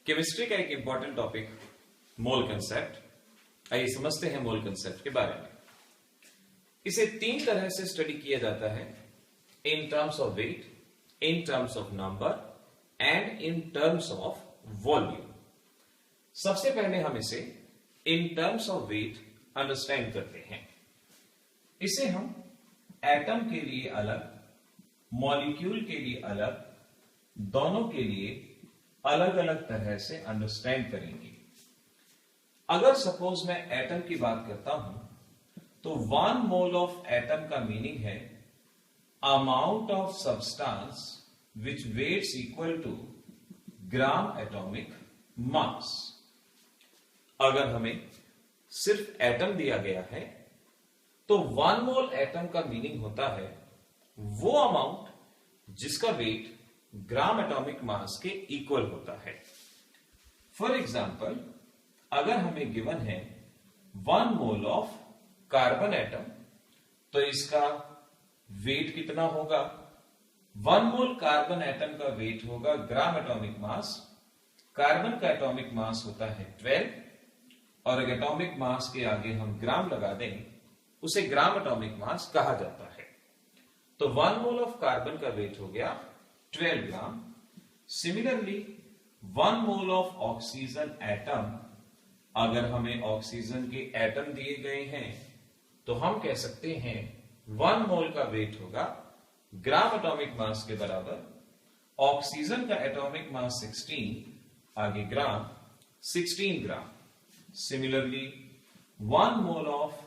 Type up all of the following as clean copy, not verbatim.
Chemistry का एक important topic मोल concept. आइए समझते हैं मोल कंसेप्ट के बारे में। इसे तीन तरह से स्टडी किया जाता है, in terms of weight, in terms of number and in terms of volume. सबसे पहले हम इसे in terms of weight understand करते हैं। इसे हम एटम के लिए अलग, मॉलिक्यूल के लिए अलग, दोनों के लिए अलग अलग तरह से अंडरस्टैंड करेंगे। अगर सपोज मैं एटम की बात करता हूं तो 1 मोल ऑफ एटम का मीनिंग है amount of substance which weighs equal to gram atomic mass. अगर हमें सिर्फ एटम दिया गया है तो 1 मोल एटम का मीनिंग होता है वो अमाउंट जिसका वेट ग्राम एटॉमिक मास के इक्वल होता है। फॉर एग्जाम्पल, अगर हमें गिवन है 1 मोल ऑफ कार्बन एटम तो इसका वेट कितना होगा? 1 मोल कार्बन एटम का वेट होगा ग्राम एटॉमिक मास। कार्बन का एटॉमिक मास होता है 12 और अगर एटॉमिक मास के आगे हम ग्राम लगा दें उसे ग्राम एटॉमिक मास कहा जाता है। तो 1 मोल ऑफ कार्बन का वेट हो गया 12 gram. Similarly 1 mole of oxygen atom, अगर हमें ऑक्सीजन के एटम दिए गए हैं तो हम कह सकते हैं 1 मोल का वेट होगा ग्राम एटॉमिक मास के बराबर। ऑक्सीजन का एटॉमिक मास 16, आगे gram, 16 gram. Similarly 1 mole of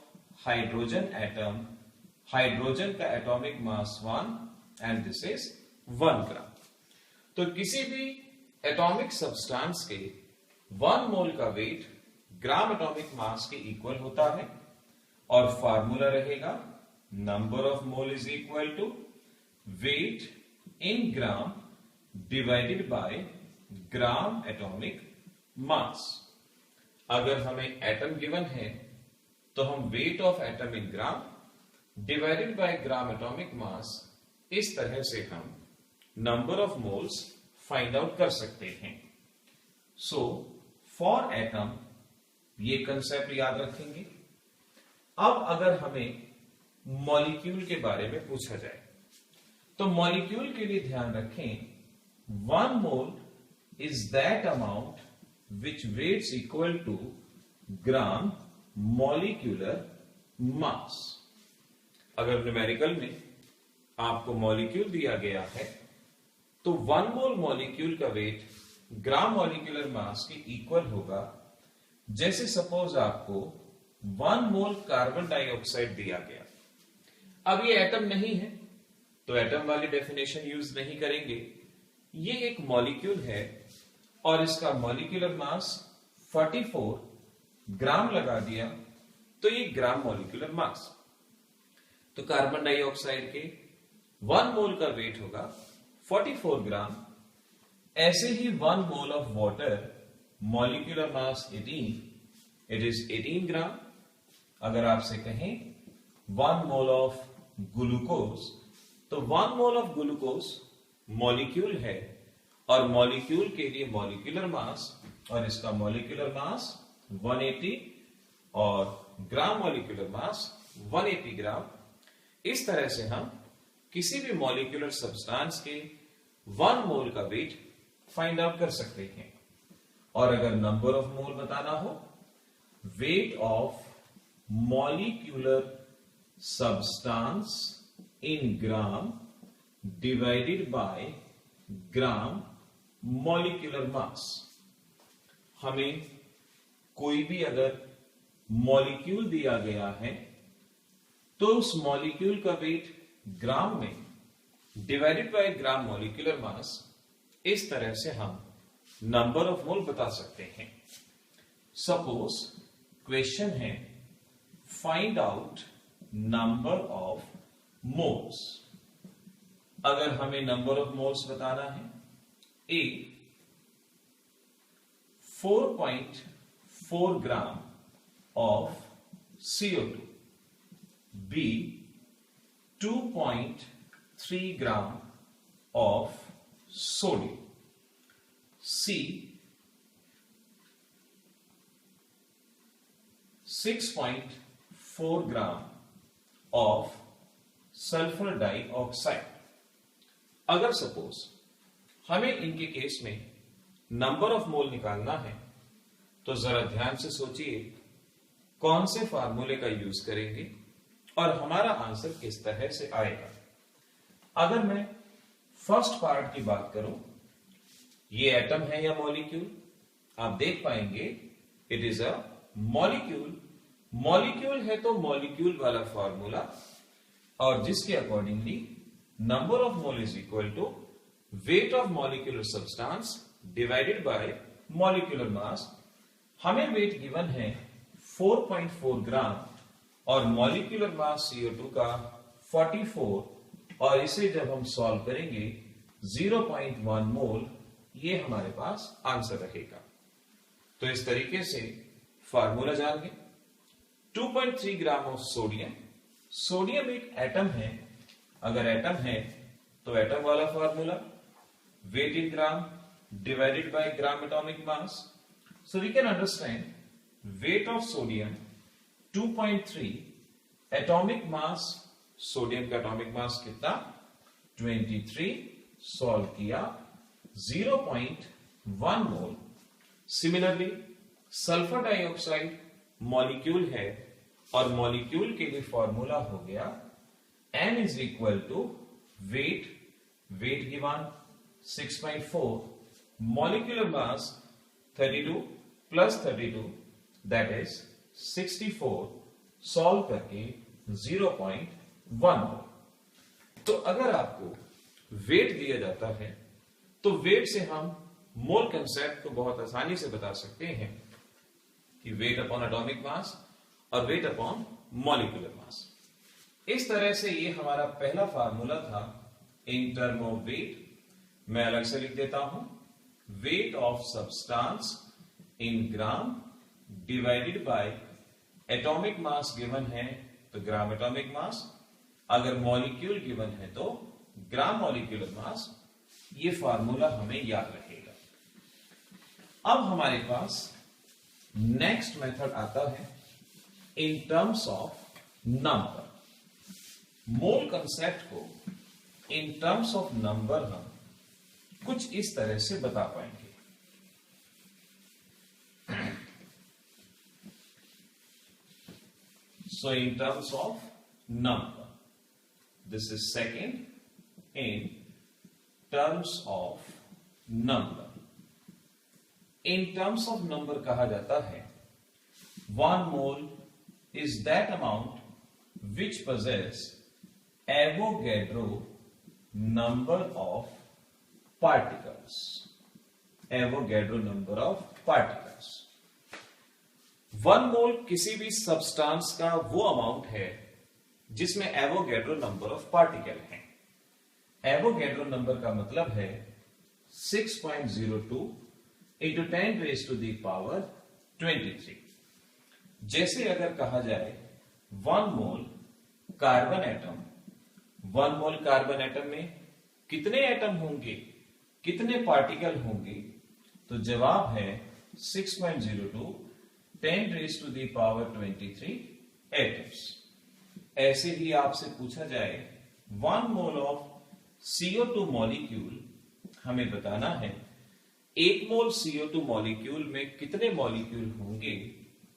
hydrogen atom, hydrogen का atomic mass 1 and this is 1 gram. तो किसी भी एटॉमिक सब्सटेंस के 1 मोल का वेट ग्राम एटॉमिक मास के इक्वल होता है और फार्मूला रहेगा number of mole is equal to weight in gram divided by gram atomic mass. अगर हमें एटम गिवन है तो हम weight of atom in gram divided by gram atomic mass, इस तरह से हम number of moles find out कर सकते हैं। सो फॉर एटम ये कंसेप्ट याद रखेंगे। अब अगर हमें मॉलिक्यूल के बारे में पूछा जाए तो मॉलिक्यूल के लिए ध्यान रखें 1 mole is that amount which weighs equal to gram molecular mass. अगर न्यूमेरिकल में आपको मॉलिक्यूल दिया गया है तो 1 मोल मॉलिक्यूल का वेट ग्राम मॉलिक्यूलर मास के इक्वल होगा। जैसे सपोज आपको 1 मोल कार्बन डाइऑक्साइड दिया गया, अब ये एटम नहीं है तो एटम वाली डेफिनेशन यूज नहीं करेंगे। ये एक मॉलिक्यूल है और इसका मॉलिक्यूलर मास 44 ग्राम लगा दिया तो ये ग्राम मॉलिक्यूलर मास। तो कार्बन डाइऑक्साइड के 1 मोल का वेट होगा 44 ग्राम। ऐसे ही 1 mole of water, molecular mass 18, it is 18 ग्राम। अगर आपसे कहें 1 मोल ऑफ ग्लूकोज तो 1 मोल ऑफ ग्लूकोज मॉलिक्यूल है और मॉलिक्यूल के लिए मॉलिक्यूलर मास और इसका मॉलिक्यूलर मास 180 और ग्राम मॉलिक्यूलर मास 180 ग्राम। इस तरह से हम किसी भी मॉलिक्यूलर सब्सटेंस के 1 मोल का वेट फाइंड आउट कर सकते हैं। और अगर नंबर ऑफ मोल बताना हो, wait of molecular substance in gram divided by gram molecular mass. हमें कोई भी अगर मॉलिक्यूल दिया गया है तो उस मॉलिक्यूल का वेट ग्राम में डिवाइडेड बाय ग्राम मॉलिक्यूलर मास, इस तरह से हम नंबर ऑफ मोल बता सकते हैं। सपोज क्वेश्चन है find out number of moles. अगर हमें नंबर ऑफ मोल्स बताना है, ए 4.4 gram of CO2, B 2.3 gram of sodium, C 6.4 gram of sulphur dioxide. अगर सपोज हमें इनके केस में नंबर ऑफ मोल निकालना है तो जरा ध्यान से सोचिए कौन से फार्मूले का यूज करेंगे और हमारा आंसर किस तरह से आएगा। अगर मैं फर्स्ट पार्ट की बात करूं, ये एटम है या मॉलिक्यूल, आप देख पाएंगे it is a molecule. Molecule है तो मॉलिक्यूल वाला फॉर्मूला, और जिसके accordingly number of mole is equal to weight of molecular substance divided by molecular mass. हमें वेट गिवन है 4.4 ग्राम और मॉलिक्यूलर मास CO2 का 44, और इसे जब हम सॉल्व करेंगे 0.1 मोल, ये हमारे पास आंसर रहेगा। तो इस तरीके से फार्मूला जान गए। 2.3 ग्राम ऑफ सोडियम। सोडियम एक एटम है, अगर एटम है तो एटम वाला formula weight in gram divided by gram atomic mass. So we can understand weight of sodium 2.3, atomic mass sodium का एटॉमिक मास कितना 23, सॉल्व किया 0.1 mole. Similarly sulphur dioxide molecule है और मॉलिक्यूल के लिए फॉर्मूला हो गया N is equal to weight given 6.4, molecular mass 32 plus 32 that is 64, solve करके 0.1 मोल। तो अगर आपको वेट दिया जाता है तो वेट से हम मोल कंसेप्ट को बहुत आसानी से बता सकते हैं कि वेट अपॉन एटॉमिक मास और वेट अपॉन मॉलिक्यूलर मास। इस तरह से ये हमारा पहला फार्मूला था इन टर्म ऑफ वेट। मैं अलग से लिख देता हूं, weight of substance in gram divided by atomic mass given है तो ग्राम एटॉमिक मास, अगर मॉलिक्यूल गिवन है तो ग्राम मॉलिक्यूलर मास। ये फार्मूला हमें याद रहेगा। अब हमारे पास नेक्स्ट मेथड आता है in terms of number. Mole concept को इन टर्म्स ऑफ नंबर हम कुछ इस तरह से बता पाएंगे। So in terms of number, this is second in terms of number. In terms of number कहा जाता है 1 mole is that amount which possess Avogadro number of particles. Avogadro number of particles. 1 mole किसी भी substance का वो amount है जिसमें Avogadro number of particle है। एवोगैड्रो नंबर का मतलब है 6.02 into 10 raise to the power 23। जैसे अगर कहा जाए 1 mole carbon atom, 1 mole carbon atom में कितने एटम होंगे, कितने पार्टिकल होंगे, तो जवाब है 6.02 10 raise to the power 23 atoms. ऐसे ही आपसे पूछा जाए 1 मोल ऑफ CO2 मॉलिक्यूल, हमें बताना है 1 मोल CO2 मॉलिक्यूल में कितने मॉलिक्यूल होंगे,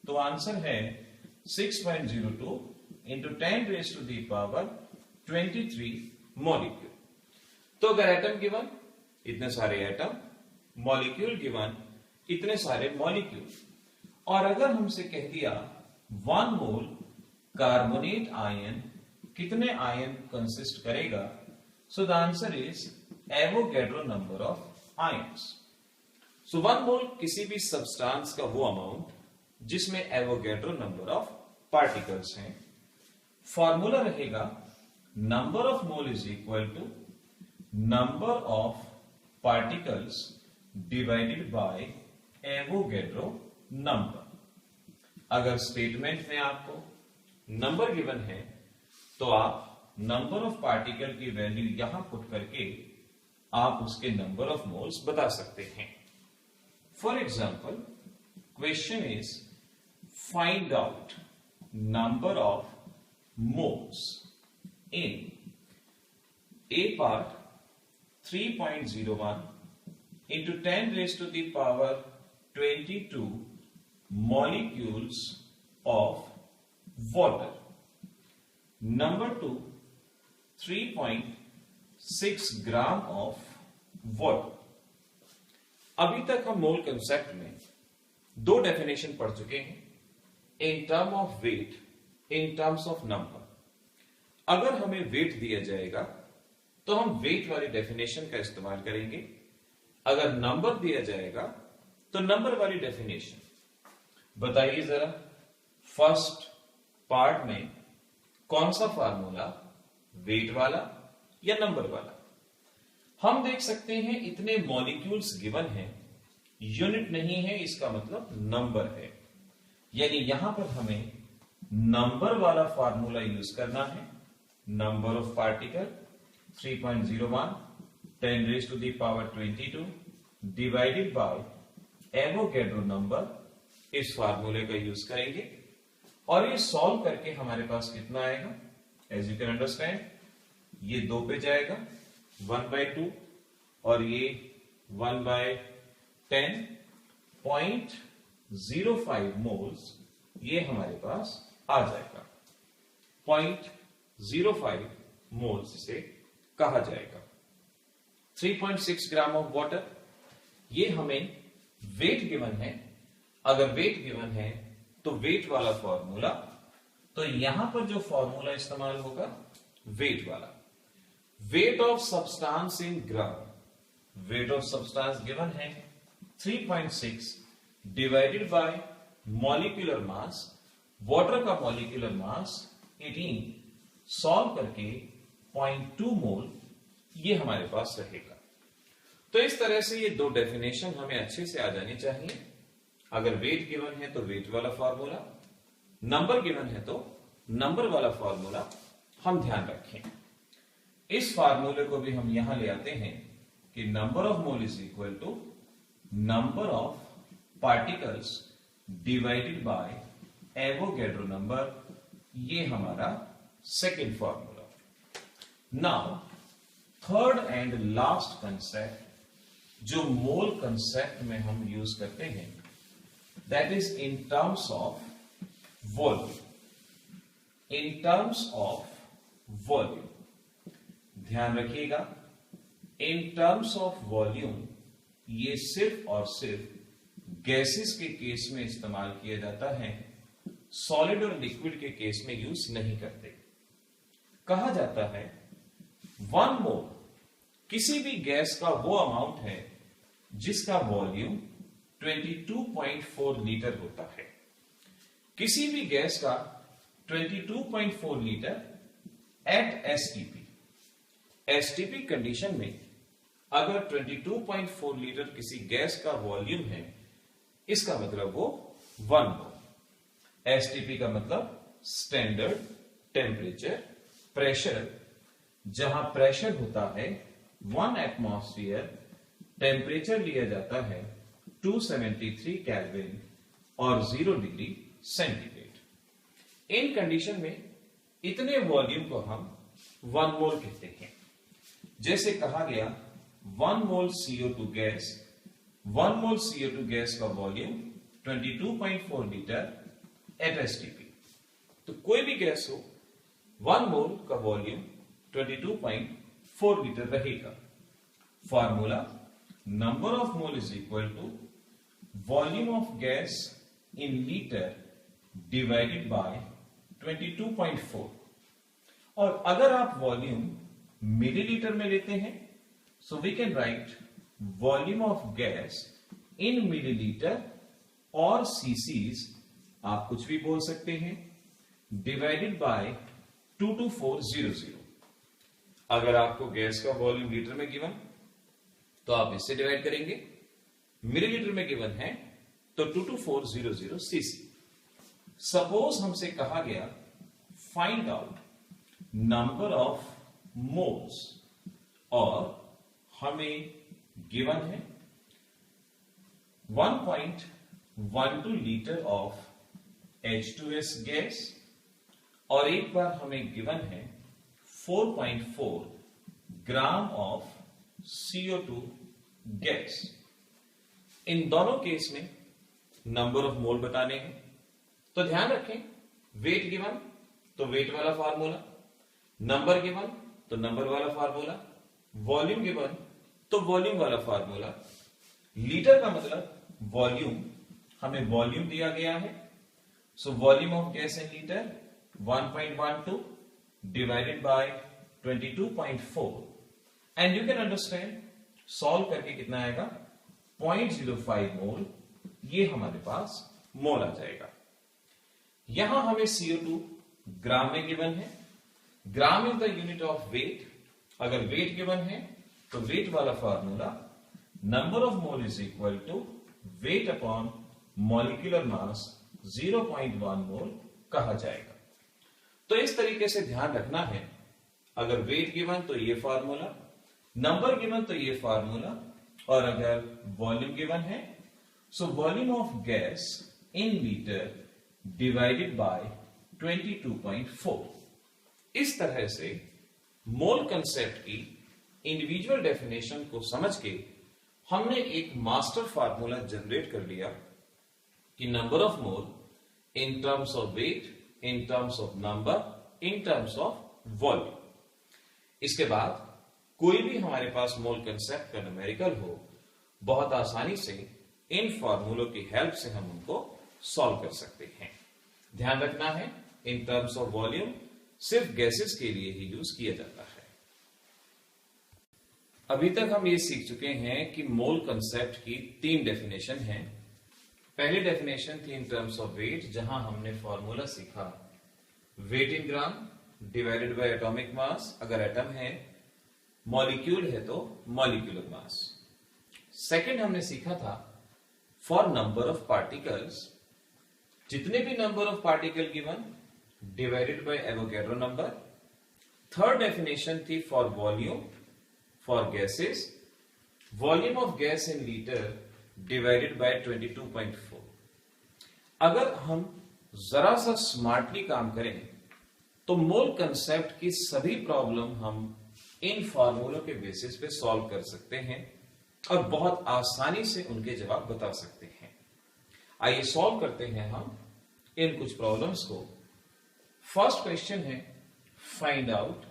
तो आंसर है 6.02 into 10 raise to the power 23 molecule. तो अगर एटम गिवन इतने सारे एटम, मॉलिक्यूल गिवन इतने सारे मॉलिक्यूल, और अगर हमसे कह दिया 1 मोल कार्बोनेट आयन कितने आयन कंसिस्ट करेगा, so the answer is Avogadro number of ions. So 1 mole किसी भी सब्सटेंस का वो अमाउंट जिसमें एवोगैड्रो नंबर ऑफ पार्टिकल्स हैं। फॉर्मूला रहेगा number of mole is equal to number of particles divided by Avogadro number. अगर statement में आपको नंबर गिवन है तो आप नंबर ऑफ पार्टिकल की वैल्यू यहां पुट करके आप उसके नंबर ऑफ मोल्स बता सकते हैं। For example question is find out number of moles in A part 3.01 into 10 raised to the power 22 molecules of water. Number 2, 3.6 gram of water. अभी तक हम मोल कंसेप्ट में दो डेफिनेशन पढ़ चुके हैं, in term of weight, in terms of number. अगर हमें वेट दिया जाएगा तो हम वेट वाली डेफिनेशन का इस्तेमाल करेंगे, अगर नंबर दिया जाएगा तो नंबर वाली डेफिनेशन। बताइए जरा, फर्स्ट पार्ट में कौन सा फार्मूला, वेट वाला या नंबर वाला? हम देख सकते हैं इतने मॉलिक्यूल्स गिवन हैं, यूनिट नहीं है, इसका मतलब नंबर है, यानी यहां पर हमें नंबर वाला फार्मूला यूज करना है। Number of particle 3.01 10 raised to the power 22 divided by Avogadro number, इस फार्मूले का यूज करेंगे और ये सॉल्व करके हमारे पास कितना आएगा? एज यू कैन अंडरस्टैंड, ये 2 पे जाएगा 1/2 और ये 1/10.05 मोल्स, ये हमारे पास आ जाएगा। 0.05 मोल्स इसे कहा जाएगा। 3.6 ग्राम ऑफ वाटर, ये हमें वेट गिवन है। अगर वेट गिवन है तो वेट वाला फॉर्मूला, तो यहां पर जो फॉर्मूला इस्तेमाल होगा वेट वाला। Weight of substance in gram, weight of substance given है 3.6 divided by molecular mass, water का मॉलिक्यूलर मास 18, सॉल्व करके 0.2 मोल ये हमारे पास रहेगा। तो इस तरह से ये दो डेफिनेशन हमें अच्छे से आ जानी चाहिए। अगर वेट गिवन है तो वेट वाला फॉर्मूला, नंबर गिवन है तो नंबर वाला फॉर्मूला हम ध्यान रखें। इस फार्मूले को भी हम यहां ले आते हैं कि number of mole is equal to number of particles divided by Avogadro number, ये हमारा second formula. Now third and last concept जो मोल कंसेप्ट में हम यूज करते हैं, that is in terms of volume. In terms of volume, ध्यान रखिएगा, इन terms of volume ये सिर्फ और सिर्फ गैसेस के केस में इस्तेमाल किया जाता है, सॉलिड और लिक्विड के केस में यूज नहीं करते। कहा जाता है 1 मोल किसी भी गैस का वो अमाउंट है जिसका वॉल्यूम 22.4 लीटर होता है। किसी भी गैस का 22.4 litre at STP, STP condition में अगर 22.4 लीटर किसी गैस का वॉल्यूम है, इसका मतलब वो 1 मोल। एसटीपी का मतलब स्टैंडर्ड टेम्परेचर प्रेशर, जहां प्रेशर होता है 1 एटमॉस्फेयर, टेम्परेचर लिया जाता है 273 केल्विन और 0 डिग्री सेंटीग्रेड। इन कंडीशन में इतने वॉल्यूम को हम 1 मोल कहते हैं। जैसे कहा गया 1 mole CO2 gas, 1 mole CO2 gas का वॉल्यूम 22.4 लीटर एट एसटीपी। तो कोई भी गैस हो, 1 मोल का वॉल्यूम 22.4 लीटर रहेगा। Formula, number of mole is equal to volume of gas in litre divided by 22.4। और अगर आप वॉल्यूम मिलीलीटर में लेते हैं, so we can write volume of gas in millilitre और सीसीज, आप कुछ भी बोल सकते हैं, डिवाइडेड बाय 22400। अगर आपको गैस का वॉल्यूम लीटर में गिवन तो आप इससे डिवाइड करेंगे, मिलीलीटर में गिवन है तो 22400 सीसी। सपोज हमसे कहा गया find out number of moles, और हमें गिवन है 1.12 लीटर ऑफ H2S गैस, और एक बार हमें गिवन है 4.4 ग्राम ऑफ CO2 गैस। इन दोनों केस में नंबर ऑफ मोल बताने हैं, तो ध्यान रखें वेट गिवन तो वेट वाला फार्मूला, नंबर गिवन तो नंबर वाला फार्मूला, वॉल्यूम गिवन तो वॉल्यूम वाला फार्मूला। लीटर का मतलब वॉल्यूम, हमें वॉल्यूम दिया गया है, so volume of gas in litre 1.12 divided by 22.4, and you can understand solve करके कितना आएगा 0.05 मोल, ये हमारे पास मोल आ जाएगा। यहां हमें CO2 ग्राम में गिवन है, gram is the unit of weight. अगर वेट गिवन है तो वेट वाला formula number of mole is equal to weight upon molecular mass 0.1 mole कहा जाएगा। तो इस तरीके से ध्यान रखना है, अगर वेट गिवन तो ये फार्मूला, नंबर गिवन तो ये फार्मूला, और अगर वॉल्यूम गिवन है so volume of gas in litre divided by 22.4। इस तरह से मोल कंसेप्ट की इंडिविजुअल डेफिनेशन को समझ के हमने एक मास्टर फार्मूला जनरेट कर लिया कि number of mole in terms of weight, in terms of number, in terms of volume. इसके बाद कोई भी हमारे पास मोल कंसेप्ट का न्यूमेरिकल हो, बहुत आसानी से इन फार्मूलों की हेल्प से हम उनको सॉल्व कर सकते हैं। ध्यान रखना है इन टर्म्स ऑफ वॉल्यूम सिर्फ गैसेस के लिए ही यूज किया जाता है। अभी तक हम ये सीख चुके हैं कि मोल कंसेप्ट की 3 डेफिनेशन हैं। पहली डेफिनेशन थी इन टर्म्स ऑफ वेट, जहां हमने फॉर्मूला सीखा weight in gram divided by atomic mass, अगर एटम है, मॉलिक्यूल है तो मॉलिक्यूलर मास। सेकंड हमने सीखा था फॉर नंबर ऑफ पार्टिकल्स, जितने भी number of particle given divided by Avogadro number. Third definition थी for volume for gases, volume of gas in litre divided by 22.4। अगर हम जरा सा स्मार्टली काम करें तो मोल कंसेप्ट की सभी प्रॉब्लम हम इन फार्मूलों के बेसिस पे सॉल्व कर सकते हैं और बहुत आसानी से उनके जवाब बता सकते हैं। आइए सॉल्व करते हैं हम इन कुछ प्रॉब्लम्स को। फर्स्ट क्वेश्चन है find out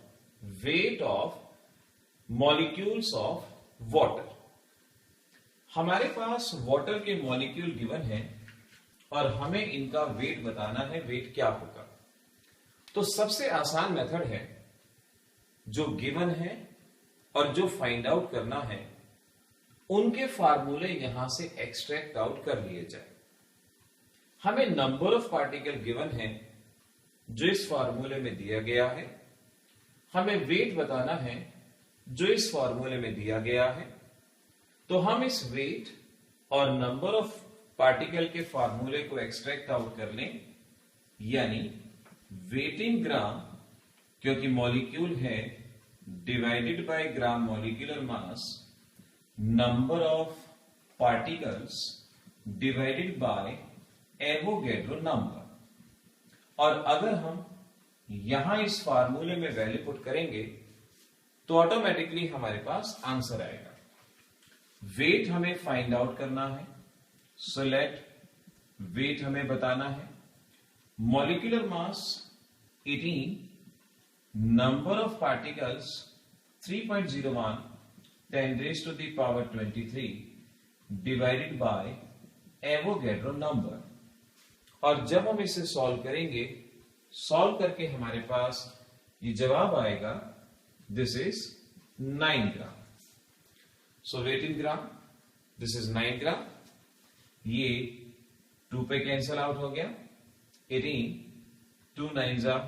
weight of molecules of water. हमारे पास वाटर के मॉलिक्यूल गिवन है और हमें इनका वेट बताना है, वेट क्या होगा। तो सबसे आसान मेथड है जो गिवन है और जो फाइंड आउट करना है उनके फार्मूले यहां से एक्सट्रैक्ट आउट कर लिए जाए। हमें नंबर ऑफ पार्टिकल गिवन है जो इस फार्मूले में दिया गया है, हमें वेट बताना है जो इस फार्मूले में दिया गया है। तो हम इस वेट और नंबर ऑफ पार्टिकल के फार्मूले को एक्सट्रैक्ट आउट कर लें, यानी वेट इन ग्राम, क्योंकि मॉलिक्यूल है, divided by gram molecular mass, number of particles divided by Avogadro number. और अगर हम यहां इस फार्मूले में वैल्यू पुट करेंगे तो ऑटोमेटिकली हमारे पास आंसर आएगा। वेट हमें फाइंड आउट करना है, सो लेट वेट हमें बताना है, molecular mass 18, number of particles 3.01 10 raised to the power 23 divided by Avogadro number. और जब हम इसे सॉल्व करेंगे, सॉल्व करके हमारे पास ये जवाब आएगा, this is 9 gram. So weight in gram, this is 9 gram. ये 2 पे कैंसल आउट हो गया, 18, 2 9s are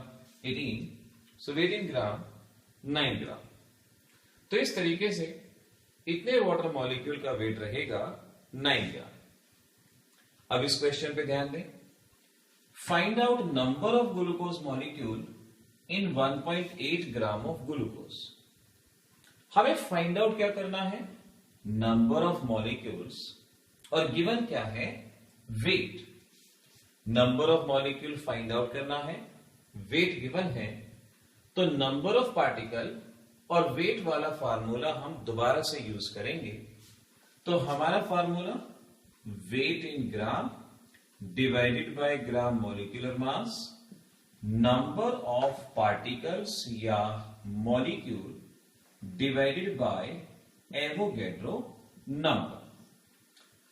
18, so weight in ग्राम 9 ग्राम। तो इस तरीके से इतने वाटर मॉलिक्यूल का वेट रहेगा 9 ग्राम। अब इस क्वेश्चन पे ध्यान दें, find out number of glucose molecule in 1.8 gram of glucose. हमें फाइंड आउट क्या करना है, नंबर ऑफ मॉलिक्यूल्स, और गिवन क्या है, weight. Number of molecule find out करना है, वेट गिवन है, तो नंबर ऑफ पार्टिकल और वेट वाला फार्मूला हम दोबारा से यूज करेंगे। तो हमारा formula weight in gram divided by gram molecular mass, number of particles या molecule divided by Avogadro number.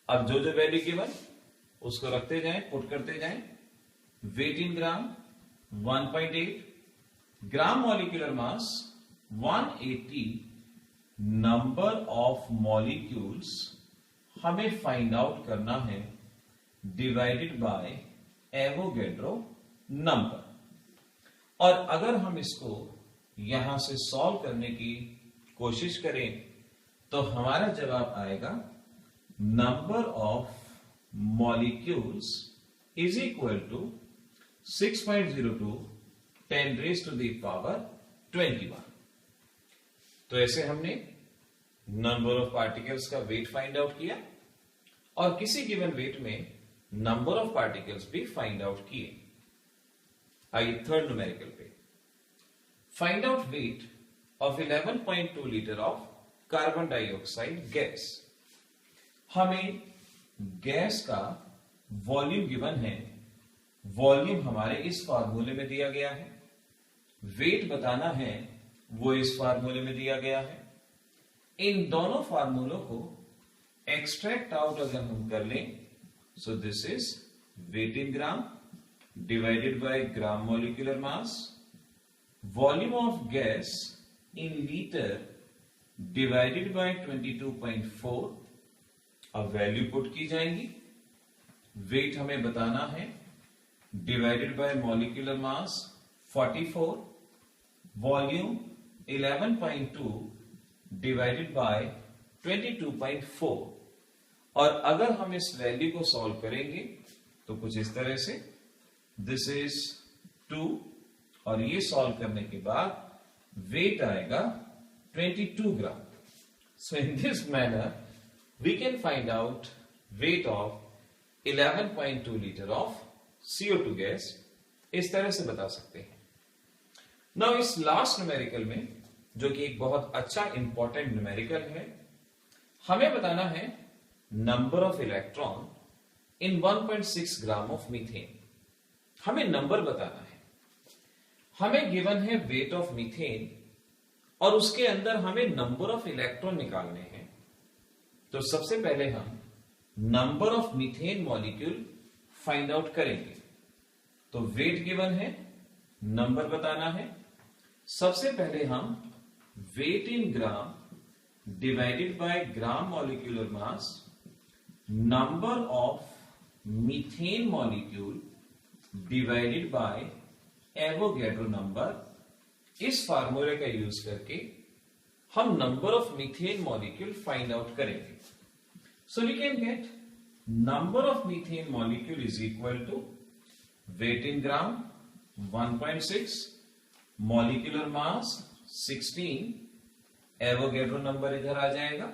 अब जो जो वैल्यू गिवन उसको रखते जाएं, पुट करते जाएं। Weight in gram 1.8, gram molecular mass 180, number of molecules हमें फाइंड आउट करना है डिवाइडेड बाय एवोगैड्रो नंबर। और अगर हम इसको यहां से सॉल्व करने की कोशिश करें तो हमारा जवाब आएगा number of molecules is equal to 6.02 10 raised to the power 21। तो ऐसे हमने नंबर ऑफ पार्टिकल्स का वेट फाइंड आउट किया और किसी गिवन वेट में नंबर ऑफ पार्टिकल्स भी फाइंड आउट किए। आइए थर्ड न्यूमेरिकल पे, find out weight of 11.2 litre of carbon dioxide gas. हमें गैस का वॉल्यूम गिवन है, वॉल्यूम हमारे इस फार्मूले में दिया गया है, वेट बताना है वो इस फार्मूले में दिया गया है। इन दोनों फार्मूलों को एक्सट्रैक्ट आउट अगर हम कर लें, so this is weight in gram divided by gram molecular mass, volume of gas in litre divided by 22.4। अब वैल्यू पुट की जाएंगी, वेट हमें बताना है divided by molecular mass 44, volume 11.2 divided by 22.4। और अगर हम इस वैल्यू को सॉल्व करेंगे तो कुछ इस तरह से, दिस इज 2 और ये सॉल्व करने के बाद वेट आएगा 22 gram. So in this manner we can find out weight of 11.2 liter of CO2 gas। इस तरह से बता सकते हैं। नाउ इस लास्ट न्यूमेरिकल में, जो कि एक बहुत अच्छा इंपॉर्टेंट न्यूमेरिकल है, हमें बताना है number of electron in 1.6 gram of methane. हमें नंबर बताना है, हमें गिवन है वेट ऑफ मीथेन और उसके अंदर हमें नंबर ऑफ इलेक्ट्रॉन निकालने हैं। तो सबसे पहले हम number of methane molecule find out करेंगे। तो वेट गिवन है, नंबर बताना है। सबसे पहले हम weight in gram divided by gram molecular mass, number of methane molecule divided by Avogadro number, इस फार्मूले का यूज करके हम number of methane molecule find out करेंगे। So we can get number of methane molecule is equal to weight in gram 1.6, molecular mass 16, Avogadro number इधर आ जाएगा।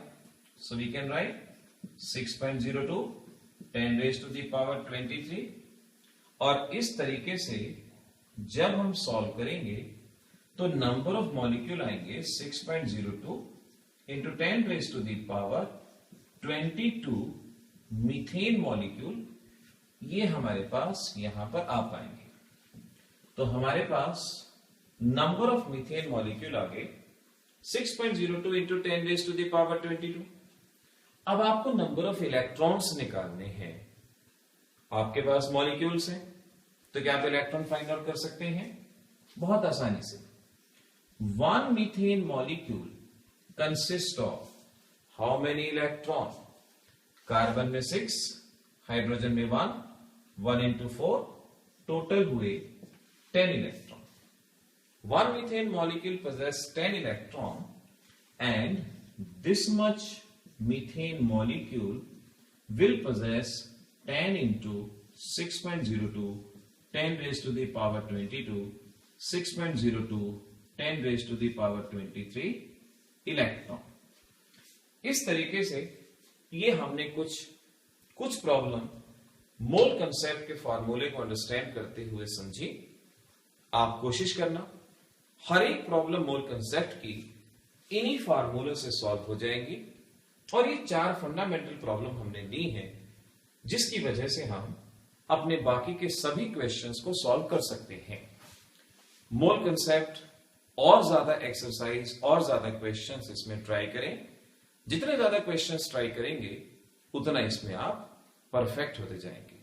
So we can write 6.02 10 raised to the power 23। और इस तरीके से जब हम सॉल्व करेंगे तो नंबर ऑफ मॉलिक्यूल आएंगे 6.02 into 10 raised to the power 22 methane molecule, ये हमारे पास यहां पर आ पाएंगे। तो हमारे पास नंबर ऑफ मीथेन मॉलिक्यूल आ गए 6.02 into 10 raised to the power 22। अब आपको नंबर ऑफ इलेक्ट्रॉन्स निकालने हैं। आपके पास मॉलिक्यूल्स हैं, तो क्या आप इलेक्ट्रॉन फाइंड आउट कर सकते हैं? बहुत आसानी से। One methane molecule consist of how many electron? Carbon में 6, हाइड्रोजन में 1, 1 into 4, टोटल हुए 10 electron. One methane molecule possesses 10 electron, and this much methane molecule will possess 10 into 6.02 10 raised to the power 22 6.02 10 raised to the power 23 electron. इस तरीके से ये हमने कुछ problem मोल concept के फॉर्मूले को अंडरस्टैंड करते हुए समझिए। आप कोशिश करना, हर एक प्रॉब्लम मोल कंसेप्ट की इन्हीं फार्मूलों से सॉल्व हो जाएंगी। और ये 4 फंडामेंटल प्रॉब्लम हमने ली हैं, जिसकी वजह से हम अपने बाकी के सभी क्वेश्चंस को सॉल्व कर सकते हैं। मोल कंसेप्ट और ज्यादा एक्सरसाइज और ज्यादा क्वेश्चंस इसमें ट्राई करें। जितने ज्यादा क्वेश्चंस ट्राई करेंगे उतना इसमें आप परफेक्ट होते जाएंगे।